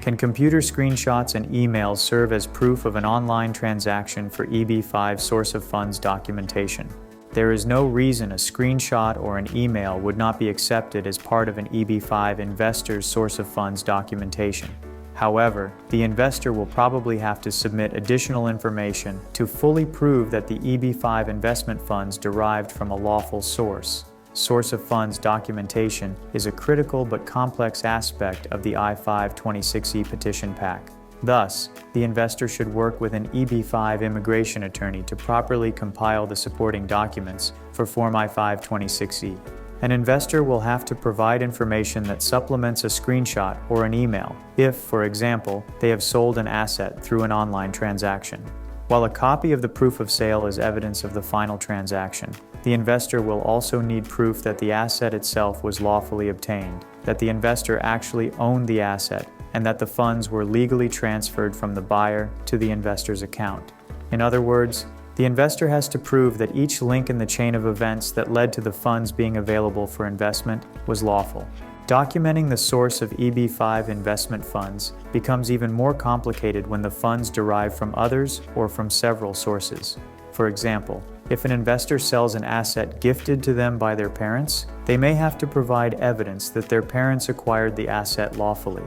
Can computer screenshots and emails serve as proof of an online transaction for EB-5 source of funds documentation? There is no reason a screenshot or an email would not be accepted as part of an EB-5 investor's source of funds documentation. However, the investor will probably have to submit additional information to fully prove that the EB-5 investment funds derived from a lawful source. Source of funds documentation is a critical but complex aspect of the I-526E petition pack. Thus, the investor should work with an EB-5 immigration attorney to properly compile the supporting documents for Form I-526E. An investor will have to provide information that supplements a screenshot or an email if, for example, they have sold an asset through an online transaction. While a copy of the proof of sale is evidence of the final transaction, the investor will also need proof that the asset itself was lawfully obtained, that the investor actually owned the asset, and that the funds were legally transferred from the buyer to the investor's account. In other words, the investor has to prove that each link in the chain of events that led to the funds being available for investment was lawful. Documenting the source of EB-5 investment funds becomes even more complicated when the funds derive from others or from several sources. For example, if an investor sells an asset gifted to them by their parents, they may have to provide evidence that their parents acquired the asset lawfully.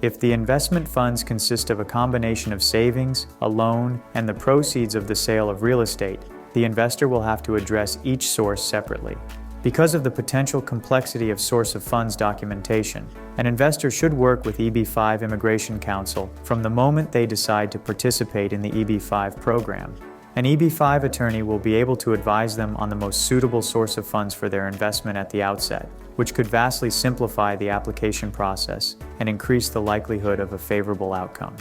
If the investment funds consist of a combination of savings, a loan, and the proceeds of the sale of real estate, the investor will have to address each source separately. Because of the potential complexity of source of funds documentation, an investor should work with EB-5 Immigration Counsel from the moment they decide to participate in the EB-5 program. An EB-5 attorney will be able to advise them on the most suitable source of funds for their investment at the outset, which could vastly simplify the application process and increase the likelihood of a favorable outcome.